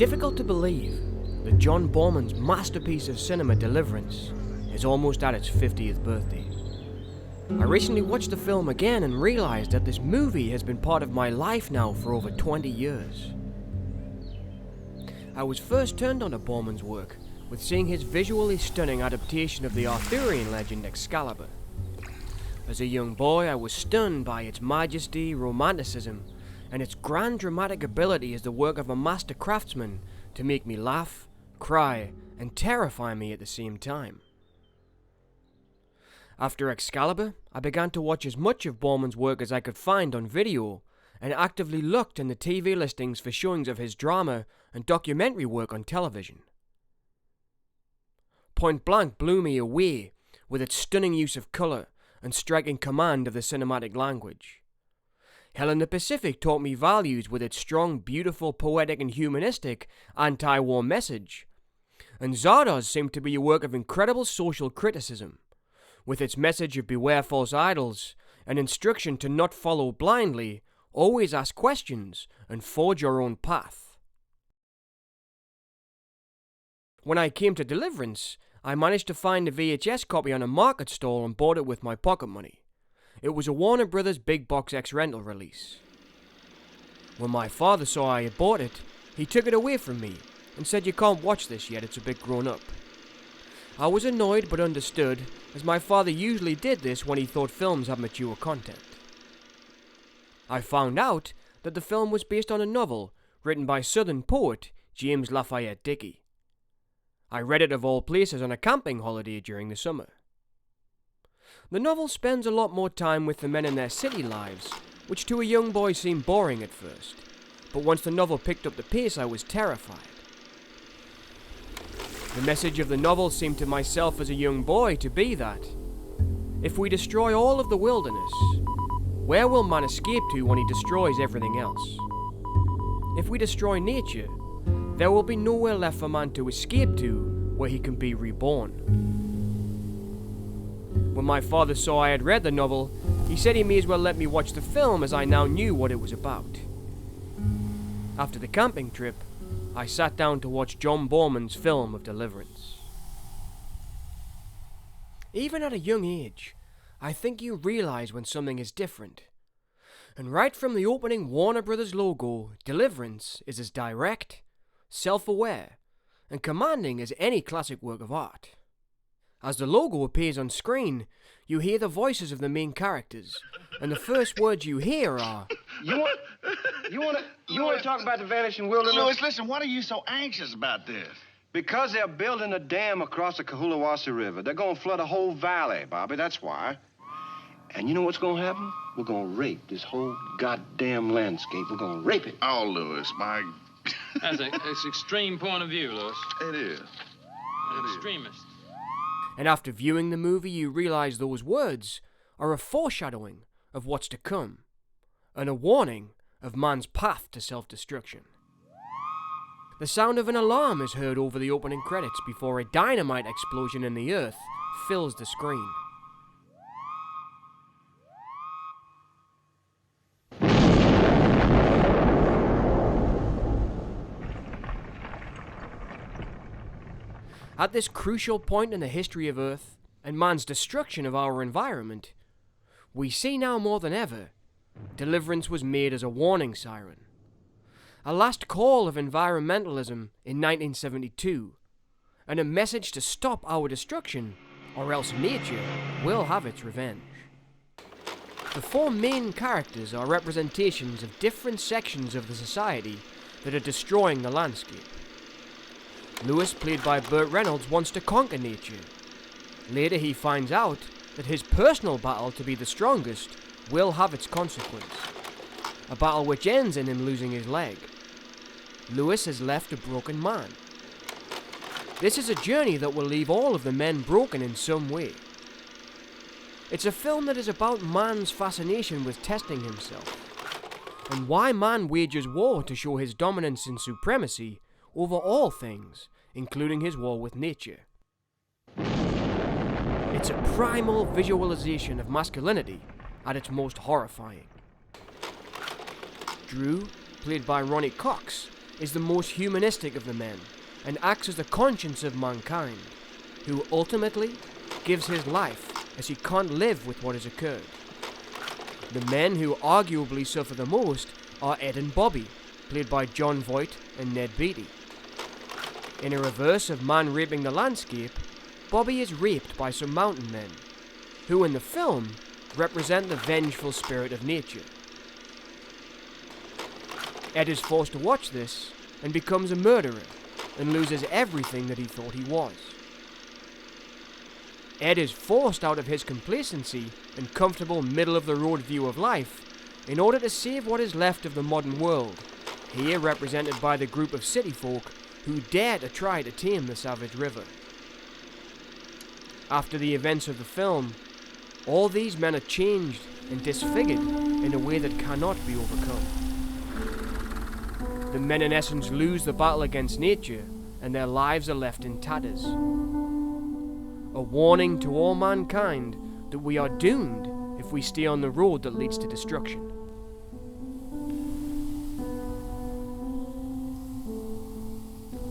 difficult to believe that John Boorman's masterpiece of cinema, Deliverance, is almost at its 50th birthday. I recently watched the film again and realized that this movie has been part of my life now for over 20 years. I was first turned on to Boorman's work with seeing his visually stunning adaptation of the Arthurian legend Excalibur. As a young boy, I was stunned by its majesty, romanticism, and its grand dramatic ability as the work of a master craftsman to make me laugh, cry, and terrify me at the same time. After Excalibur, I began to watch as much of Boorman's work as I could find on video, and actively looked in the TV listings for showings of his drama and documentary work on television. Point Blank blew me away with its stunning use of colour and striking command of the cinematic language. Hell in the Pacific taught me values with its strong, beautiful, poetic and humanistic anti-war message. And Zardoz seemed to be a work of incredible social criticism, with its message of beware false idols, and instruction to not follow blindly, always ask questions, and forge your own path. When I came to Deliverance, I managed to find a VHS copy on a market stall and bought it with my pocket money. It was a Warner Brothers Big Box X rental release. When my father saw I had bought it, he took it away from me and said, "You can't watch this yet, it's a bit grown up." I was annoyed but understood, as my father usually did this when he thought films had mature content. I found out that the film was based on a novel written by Southern poet James Dicky. I read it of all places on a camping holiday during the summer. The novel spends a lot more time with the men in their city lives, which to a young boy seemed boring at first, but once the novel picked up the pace I was terrified. The message of the novel seemed to myself as a young boy to be that, if we destroy all of the wilderness, where will man escape to when he destroys everything else? If we destroy nature, there will be nowhere left for man to escape to where he can be reborn. When my father saw I had read the novel, he said he may as well let me watch the film as I now knew what it was about. After the camping trip, I sat down to watch John Boorman's film of Deliverance. Even at a young age, I think you realize when something is different. And right from the opening Warner Brothers logo, Deliverance is as direct, self-aware, and commanding as any classic work of art. As the logo appears on screen, you hear the voices of the main characters, and the first words you hear are, You want to talk about the vanishing wilderness? Louis, listen, what are you so anxious about this? Because they're building a dam across the Cohulawasi River. They're going to flood a whole valley, Bobby, that's why. And you know what's going to happen? We're going to rape this whole goddamn landscape. We're going to rape it. Oh, Louis, my... That's an extreme point of view, Louis. It is. An extremist. and after viewing the movie you realize those words are a foreshadowing of what's to come, and a warning of man's path to self-destruction. The sound of an alarm is heard over the opening credits before a dynamite explosion in the earth fills the screen. At this crucial point in the history of Earth and man's destruction of our environment, we see now more than ever, Deliverance was made as a warning siren. A last call of environmentalism in 1972, and a message to stop our destruction, or else nature will have its revenge. The four main characters are representations of different sections of the society that are destroying the landscape. Lewis, played by Burt Reynolds, wants to conquer nature. Later he finds out that his personal battle to be the strongest will have its consequence. A battle which ends in him losing his leg. Lewis has left a broken man. This is a journey that will leave all of the men broken in some way. It's a film that is about man's fascination with testing himself, and why man wages war to show his dominance and supremacy over all things, including his war with nature. It's a primal visualization of masculinity at its most horrifying. Drew, played by Ronnie Cox, is the most humanistic of the men and acts as the conscience of mankind, who ultimately gives his life as he can't live with what has occurred. The men who arguably suffer the most are Ed and Bobby, played by John Voight and Ned Beatty. In a reverse of man raping the landscape, Bobby is raped by some mountain men, who in the film represent the vengeful spirit of nature. Ed is forced to watch this and becomes a murderer and loses everything that he thought he was. Ed is forced out of his complacency and comfortable middle-of-the-road view of life in order to save what is left of the modern world, here represented by the group of city folk who dare to try to tame the savage river. After the events of the film, all these men are changed and disfigured in a way that cannot be overcome. The men in essence lose the battle against nature and their lives are left in tatters. A warning to all mankind that we are doomed if we stay on the road that leads to destruction.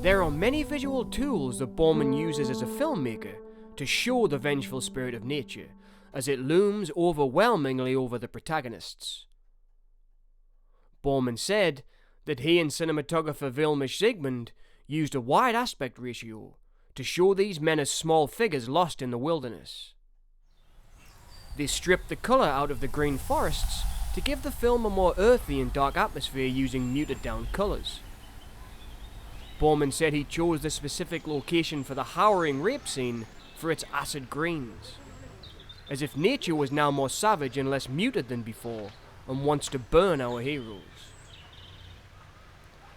There are many visual tools that Bowman uses as a filmmaker to show the vengeful spirit of nature as it looms overwhelmingly over the protagonists. Bowman said that he and cinematographer Vilmos Zsigmond used a wide aspect ratio to show these men as small figures lost in the wilderness. They stripped the colour out of the green forests to give the film a more earthy and dark atmosphere using muted down colours. Bowman said he chose the specific location for the harrowing rape scene for its acid greens, as if nature was now more savage and less muted than before and wants to burn our heroes.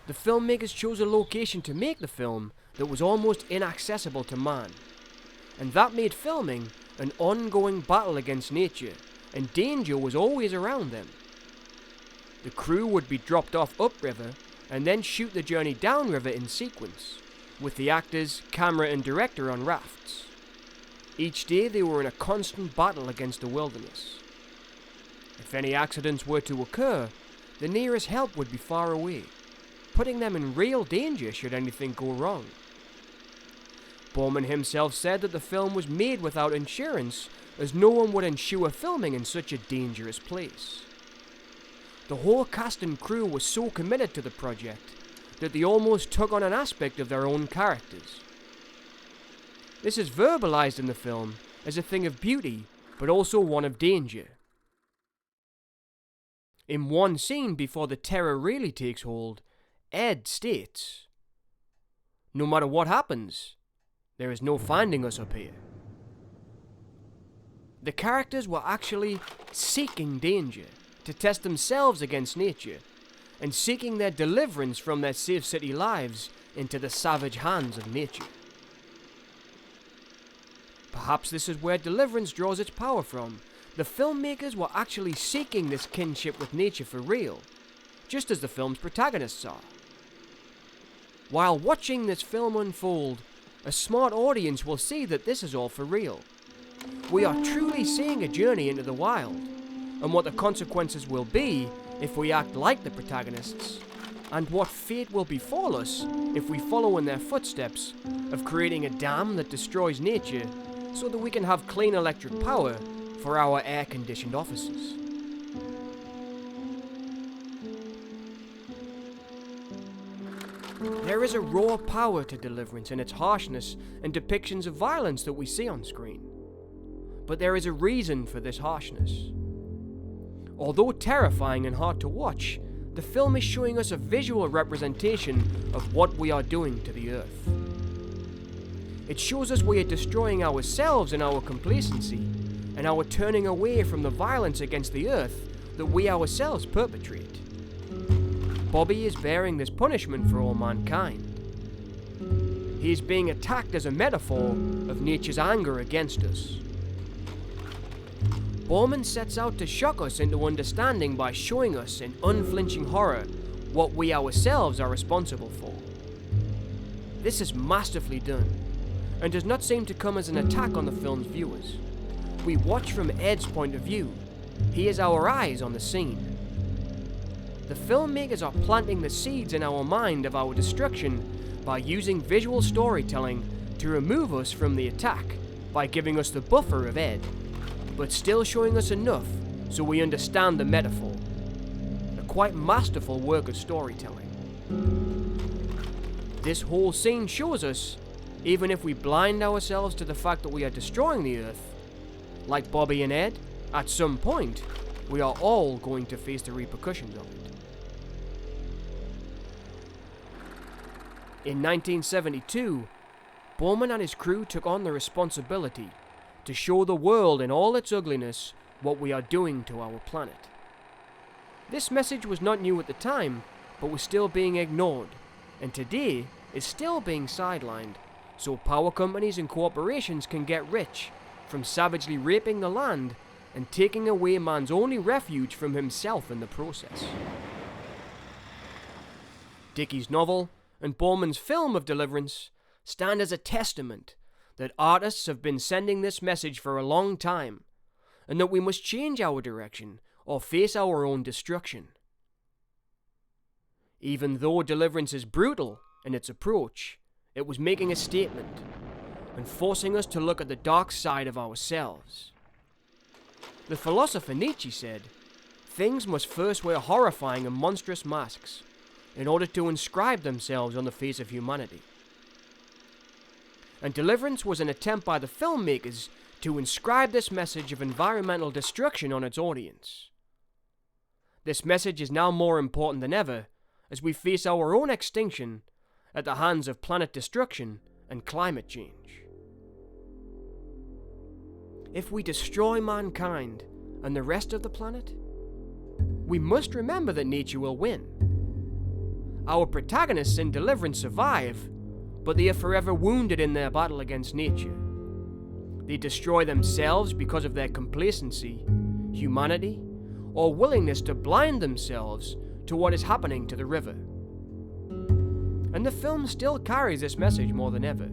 The filmmakers chose a location to make the film that was almost inaccessible to man, and that made filming an ongoing battle against nature, and danger was always around them. The crew would be dropped off upriver and then shoot the journey downriver in sequence, with the actors, camera and director on rafts. Each day they were in a constant battle against the wilderness. If any accidents were to occur, the nearest help would be far away, putting them in real danger should anything go wrong. Bowman himself said that the film was made without insurance, as no one would insure filming in such a dangerous place. The whole cast and crew was so committed to the project that they almost took on an aspect of their own characters. This is verbalized in the film as a thing of beauty, but also one of danger. In one scene before the terror really takes hold, Ed states, "No matter what happens, there is no finding us up here." The characters were actually seeking danger to test themselves against nature and seeking their deliverance from their safe city lives into the savage hands of nature. Perhaps this is where Deliverance draws its power from. The filmmakers were actually seeking this kinship with nature for real, just as the film's protagonists are. While watching this film unfold, a smart audience will see that this is all for real. We are truly seeing a journey into the wild, and what the consequences will be if we act like the protagonists, and what fate will befall us if we follow in their footsteps of creating a dam that destroys nature so that we can have clean electric power for our air-conditioned offices. There is a raw power to Deliverance in its harshness and depictions of violence that we see on screen. But there is a reason for this harshness. Although terrifying and hard to watch, the film is showing us a visual representation of what we are doing to the earth. It shows us we are destroying ourselves in our complacency, and our turning away from the violence against the earth that we ourselves perpetrate. Bobby is bearing this punishment for all mankind. He is being attacked as a metaphor of nature's anger against us. Bowman sets out to shock us into understanding by showing us in unflinching horror what we ourselves are responsible for. This is masterfully done, and does not seem to come as an attack on the film's viewers. We watch from Ed's point of view. He is our eyes on the scene. the filmmakers are planting the seeds in our mind of our destruction by using visual storytelling to remove us from the attack by giving us the buffer of Ed, but still showing us enough so we understand the metaphor. A quite masterful work of storytelling. This whole scene shows us, even if we blind ourselves to the fact that we are destroying the Earth, like Bobby and Ed, at some point, we are all going to face the repercussions of it. In 1972, Bowman and his crew took on the responsibility to show the world in all its ugliness what we are doing to our planet. This message was not new at the time, but was still being ignored, and today is still being sidelined, so power companies and corporations can get rich from savagely raping the land and taking away man's only refuge from himself in the process. Dicky's novel and Bowman's film of Deliverance stand as a testament that artists have been sending this message for a long time, and that we must change our direction or face our own destruction. Even though Deliverance is brutal in its approach, it was making a statement and forcing us to look at the dark side of ourselves. The philosopher Nietzsche said, "Things must first wear horrifying and monstrous masks in order to inscribe themselves on the face of humanity." And Deliverance was an attempt by the filmmakers to inscribe this message of environmental destruction on its audience. This message is now more important than ever as we face our own extinction at the hands of planet destruction and climate change. If we destroy mankind and the rest of the planet, we must remember that nature will win. Our protagonists in Deliverance survive, but they are forever wounded in their battle against nature. They destroy themselves because of their complacency, humanity, or willingness to blind themselves to what is happening to the river. And the film still carries this message more than ever.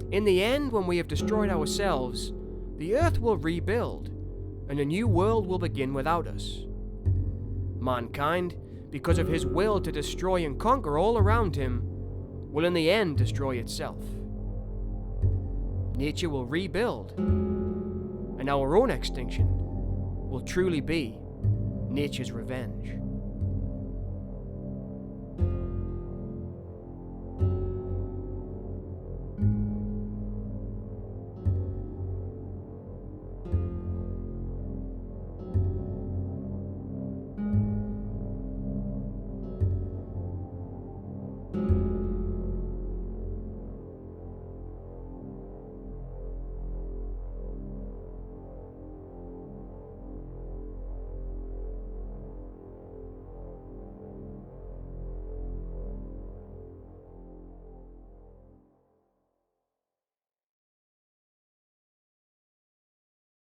In the end, when we have destroyed ourselves, the Earth will rebuild, and a new world will begin without us. Mankind, because of his will to destroy and conquer all around him, will in the end destroy itself. Nature will rebuild, and our own extinction will truly be nature's revenge.